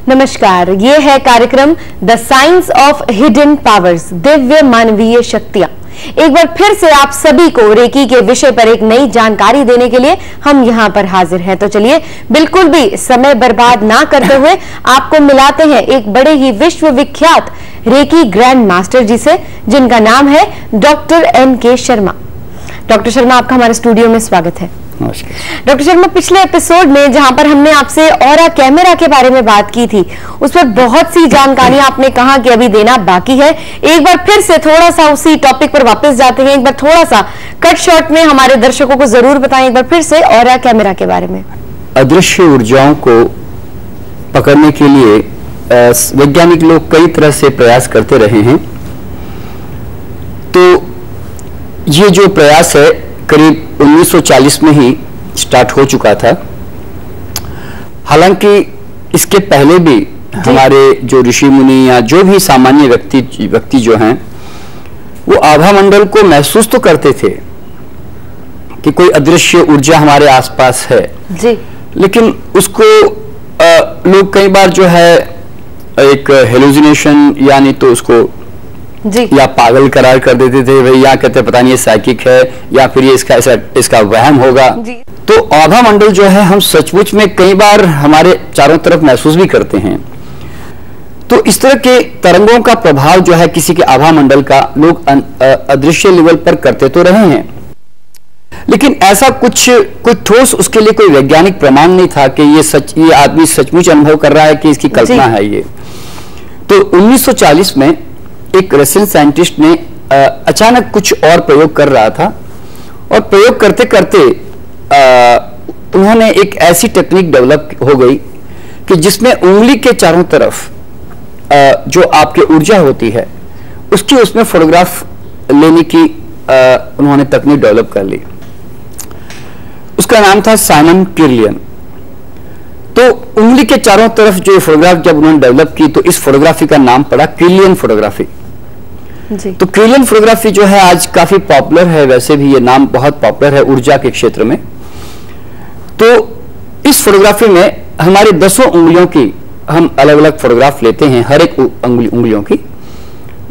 नमस्कार, ये है कार्यक्रम the science of hidden powers, Divya मानवीय शक्तियां। एक बार फिर से आप सभी को रेकी के विषय पर एक नई जानकारी देने के लिए हम यहाँ पर हाजिर हैं। तो चलिए बिल्कुल भी समय बर्बाद ना करते हुए आपको मिलाते हैं एक बड़े ही विश्व विख्यात रेकी ग्रैंड मास्टर जी से, जिनका नाम है doctor NK Sharma. Doctor Sharma, आपका हमारे स्टूडियो में स्वागत है। डॉक्टर शर्मा, पिछले एपिसोड में जहां पर हमने आपसे ऑरा कैमरा के बारे में बात की थी, उस पर बहुत सी जानकारी आपने कहा कि अभी देना बाकी है। एक बार फिर से थोड़ा सा उसी टॉपिक पर वापस जाते हैं, एक बार थोड़ा सा कट शॉर्ट में हमारे दर्शकों को जरूर बताएं एक बार फिर से ऑरा कैमरा के बारे में। अदृश्य ऊर्जाओं को पकड़ने के लिए वैज्ञानिक लोग कई तरह से प्रयास करते रहे हैं। तो ये जो प्रयास है करीब 1940 में ही स्टार्ट हो चुका था। हालांकि इसके पहले भी हमारे जो ऋषि मुनि या जो भी सामान्य व्यक्ति जो हैं, वो आभा मंडल को महसूस तो करते थे कि कोई अदृश्य ऊर्जा हमारे आसपास है जी। लेकिन उसको लोग कई बार जो है एक हेलुसिनेशन यानी तो उसको जी या पागल करार कर देते थे, भाई या कहते पता नहीं ये साइकिक है या फिर ये इसका वहम होगा। तो आभा मंडल जो है हम सचमुच में कई बार हमारे चारों तरफ महसूस भी करते हैं। तो इस तरह के तरंगों का प्रभाव जो है किसी के आभा मंडल का लोग अदृश्य लेवल पर करते तो रहे हैं, लेकिन ऐसा कुछ ठोस उसके लिए कोई वैज्ञानिक प्रमाण नहीं था कि ये आदमी सचमुच अनुभव कर रहा है कि इसकी कल्पना है ये। तो 1940 में एक रशियन साइंटिस्ट ने अचानक कुछ और प्रयोग कर रहा था, और प्रयोग करते करते उन्होंने एक ऐसी टेक्निक डेवलप हो गई कि जिसमें उंगली के चारों तरफ जो आपकी ऊर्जा होती है उसकी उसमें फोटोग्राफ लेने की उन्होंने तकनीक डेवलप कर ली। उसका नाम था साइमन किरलियन। तो उंगली के चारों तरफ जो फोटोग्राफ जब उन्होंने डेवलप की तो इस फोटोग्राफी का नाम पड़ा किरलियन फोटोग्राफी जी। तो किरलियन फोटोग्राफी जो है आज काफी पॉपुलर है, वैसे भी ये नाम बहुत पॉपुलर है ऊर्जा के क्षेत्र में। तो इस फोटोग्राफी में हमारी 10 उंगलियों की हम अलग अलग फोटोग्राफ लेते हैं, हर एक उंगलियों की।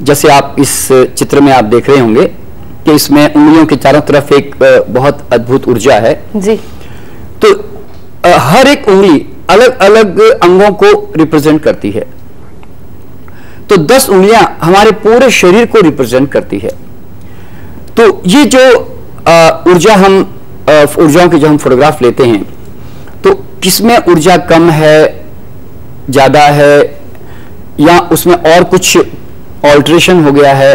जैसे आप इस चित्र में आप देख रहे होंगे कि इसमें उंगलियों के चारों तरफ एक बहुत अद्भुत ऊर्जा है जी। तो हर एक उंगली अलग अलग अंगों को रिप्रेजेंट करती है। तो 10 उंगलियां हमारे पूरे शरीर को रिप्रेजेंट करती है। तो ये जो ऊर्जाओं के जो हम फोटोग्राफ लेते हैं, तो किसमें ऊर्जा कम है, ज्यादा है, या उसमें और कुछ ऑल्ट्रेशन हो गया है,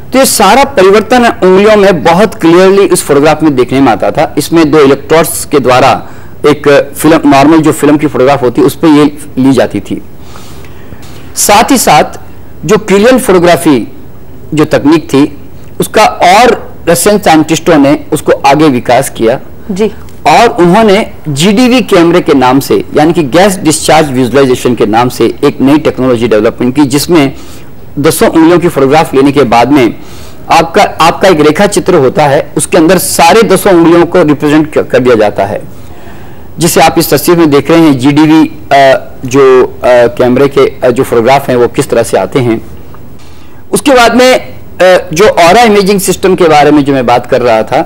तो ये सारा परिवर्तन उंगलियों में बहुत क्लियरली इस फोटोग्राफ में देखने में आता था। इसमें 2 इलेक्ट्रोड्स के द्वारा एक फिल्म, नॉर्मल जो फिल्म की फोटोग्राफ होती है उस पर ये ली जाती थी। साथ ही साथ जो किरलियन फोटोग्राफी जो तकनीक थी उसका और रशियन साइंटिस्टों ने उसको आगे विकास किया जी। और उन्होंने GDV कैमरे के नाम से, यानी कि गैस डिस्चार्ज विजुअलाइजेशन के नाम से एक नई टेक्नोलॉजी डेवलपमेंट की, जिसमें 10 उंगलियों की फोटोग्राफ लेने के बाद में आपका एक रेखा चित्र होता है, उसके अंदर सारे 10 उंगलियों को रिप्रेजेंट कर दिया जाता है, जिसे आप इस तस्वीर में देख रहे हैं। GDV जो कैमरे के जो फोटोग्राफ हैं वो किस तरह से आते हैं। उसके बाद में जो ऑरा इमेजिंग सिस्टम के बारे में जो मैं बात कर रहा था,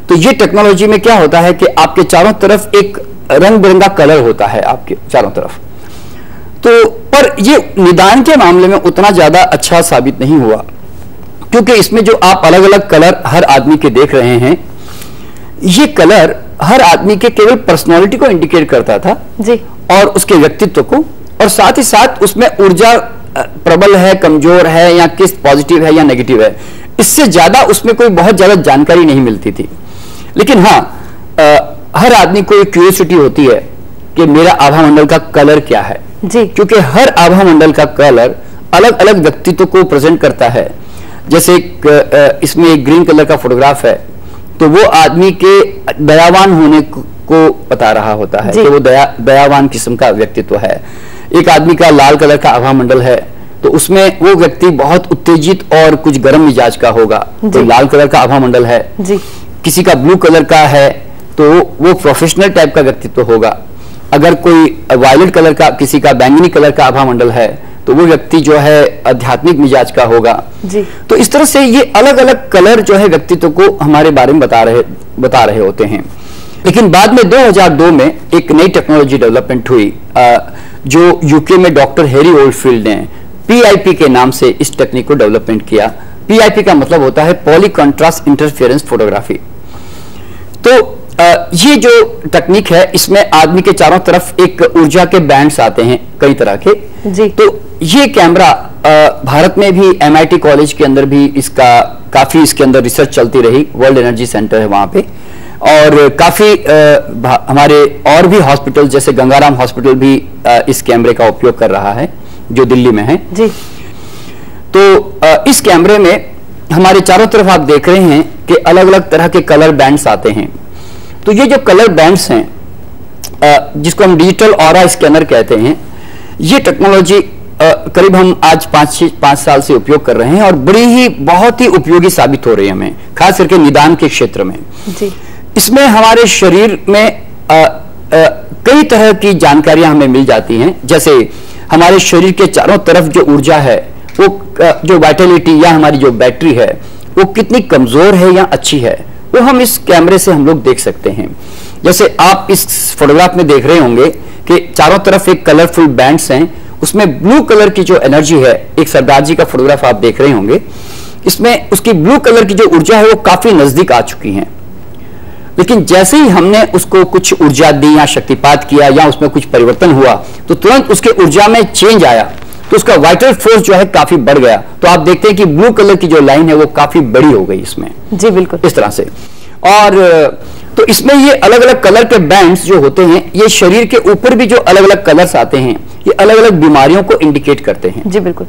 तो ये टेक्नोलॉजी में क्या होता है कि आपके चारों तरफ एक रंग बिरंगा कलर होता है आपके चारों तरफ। तो पर ये निदान के मामले में उतना ज्यादा अच्छा साबित नहीं हुआ, क्योंकि इसमें जो आप अलग अलग कलर हर आदमी के देख रहे हैं, ये कलर हर आदमी के केवल पर्सनालिटी को इंडिकेट करता था जी, और उसके व्यक्तित्व को, और साथ ही साथ उसमें ऊर्जा प्रबल है, कमजोर है, या किस पॉजिटिव है या नेगेटिव है, इससे ज्यादा उसमें कोई बहुत ज्यादा जानकारी नहीं मिलती थी। लेकिन हाँ, हर आदमी को एक क्यूरियोसिटी होती है कि मेरा आभा मंडल का कलर क्या है जी, क्योंकि हर आभा मंडल का कलर अलग अलग व्यक्तित्व को प्रेजेंट करता है। जैसे इसमें एक ग्रीन कलर का फोटोग्राफ है, तो वो आदमी के दयावान होने को बता रहा होता है कि वो दयावान किस्म का व्यक्तित्व है। एक आदमी का लाल कलर का आभा मंडल है, तो उसमें वो व्यक्ति बहुत उत्तेजित और कुछ गर्म मिजाज का होगा, तो लाल कलर का आभा मंडल है जी। किसी का ब्लू कलर का है तो वो प्रोफेशनल टाइप का व्यक्तित्व होगा। अगर कोई वायलेट कलर का, किसी का बैंगनी कलर का आभा मंडल है, तो वो व्यक्ति जो है आध्यात्मिक मिजाज का होगा जी। तो इस तरह से ये अलग अलग कलर जो है व्यक्तित्व को हमारे बारे में बता रहे होते हैं। लेकिन बाद में 2002 में एक नई टेक्नोलॉजी डेवलपमेंट हुई, जो यूके में डॉक्टर हैरी ओल्डफील्ड ने PIP के नाम से इस टेक्निक को डेवलपमेंट किया। PIP का मतलब होता है पॉली कंट्रास्ट इंटरफेरेंस फोटोग्राफी। तो ये जो तकनीक है, इसमें आदमी के चारों तरफ एक ऊर्जा के बैंड्स आते हैं कई तरह के जी। तो ये कैमरा भारत में भी MIT कॉलेज के अंदर भी इसका काफी इसके अंदर रिसर्च चलती रही, वर्ल्ड एनर्जी सेंटर है वहां पे, और काफी हमारे और भी हॉस्पिटल जैसे गंगाराम हॉस्पिटल भी इस कैमरे का उपयोग कर रहा है जो दिल्ली में है जी। तो इस कैमरे में हमारे चारों तरफ आप देख रहे हैं कि अलग अलग तरह के कलर बैंड्स आते हैं। तो ये जो कलर बैंड्स हैं, जिसको हम डिजिटल ऑरा स्कैनर कहते हैं, ये टेक्नोलॉजी करीब हम आज 5 साल से उपयोग कर रहे हैं और बड़ी ही बहुत ही उपयोगी साबित हो रही है हमें, खास करके निदान के क्षेत्र में जी। इसमें हमारे शरीर में कई तरह की जानकारियां हमें मिल जाती हैं, जैसे हमारे शरीर के चारों तरफ जो ऊर्जा है, वो जो वाइटलिटी या हमारी जो बैटरी है वो कितनी कमजोर है या अच्छी है, वो हम इस कैमरे से हम लोग देख सकते हैं। जैसे आप इस फोटोग्राफ में देख रहे होंगे कि चारों तरफ एक कलरफुल बैंड्स हैं, उसमें ब्लू कलर की जो एनर्जी है, एक सरदार जी का फोटोग्राफ आप देख रहे होंगे, इसमें उसकी ब्लू कलर की जो ऊर्जा है वो काफी नजदीक आ चुकी है। लेकिन जैसे ही हमने उसको कुछ ऊर्जा दी या शक्तिपात किया या उसमें कुछ परिवर्तन हुआ, तो तुरंत उसके ऊर्जा में चेंज आया, तो उसका वाइटल फोर्स जो है काफी बढ़ गया। तो आप देखते हैं कि ब्लू कलर की जो लाइन है वो काफी बड़ी हो गई इसमें। जी बिल्कुल, इस तरह से। और तो इसमें ये अलग अलग कलर के बैंड्स जो होते हैं, ये शरीर के ऊपर भी जो अलग अलग कलर्स आते हैं, ये अलग अलग बीमारियों को इंडिकेट करते हैं। जी बिल्कुल।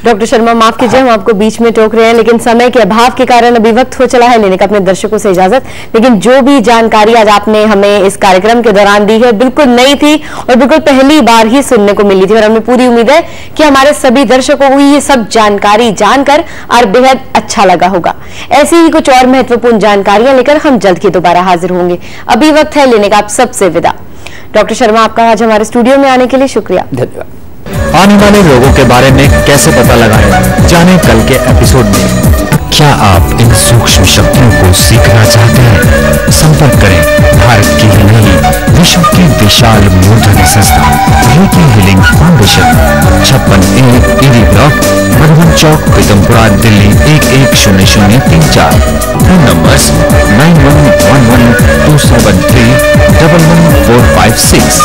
डॉक्टर शर्मा, माफ कीजिए हम आपको बीच में टोक रहे हैं, लेकिन समय के अभाव के कारण अभी वक्त हो चला है लेने का अपने दर्शकों से इजाजत। लेकिन जो भी जानकारी आज आपने हमें इस कार्यक्रम के दौरान दी है, बिल्कुल नई थी और बिल्कुल पहली बार ही सुनने को मिली थी, और हमें पूरी उम्मीद है कि हमारे सभी दर्शकों को ये सब जानकारी जानकर और बेहद अच्छा लगा होगा। ऐसी ही कुछ और महत्वपूर्ण जानकारियां लेकर हम जल्द ही दोबारा हाजिर होंगे। अभी वक्त है लेने का आप सबसे विदा। डॉक्टर शर्मा, आपका आज हमारे स्टूडियो में आने के लिए शुक्रिया। धन्यवाद। आने वाले रोगों के बारे में कैसे पता लगाएं, जाने कल के एपिसोड में। क्या आप इन सूक्ष्म शक्तियों को सीखना चाहते हैं? संपर्क करें भारत की ही नहीं, विश्व की विशाल मूर्धन्य संस्था Reiki Healing Foundation, 56A ED block, Madhuban Chowk, Pitampura, Delhi 110034। Phone numbers 911127311456,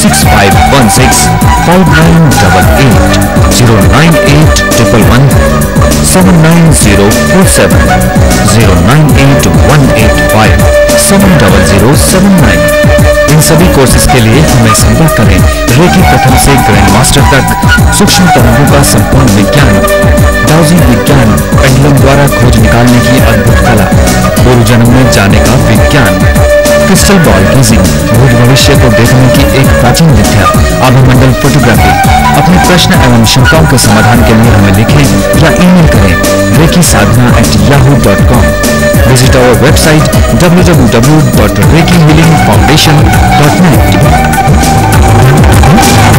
6516 5988, 09811 79047, 09818570079। इन सभी कोर्सेज के लिए हमें संपर्क करें। रेकी प्रथम से ग्रैंड मास्टर तक, सूक्ष्म तरंगों का संपूर्ण विज्ञान, डाउजी विज्ञान, पेंडुलम द्वारा खोज निकालने की अद्भुत कला, पूर्व जन्म में जाने का विज्ञान, क्रिस्टल बॉल गीजिंग, भूत भविष्य को देखने की एक प्राचीन विद्या, आभामंडल फोटोग्राफी। अपने प्रश्न एवं शंकाओं के समाधान के लिए हमें लिखें या ईमेल करें rekisadhana@yahoo.com। Visit our website www.rekihealingfoundation.net।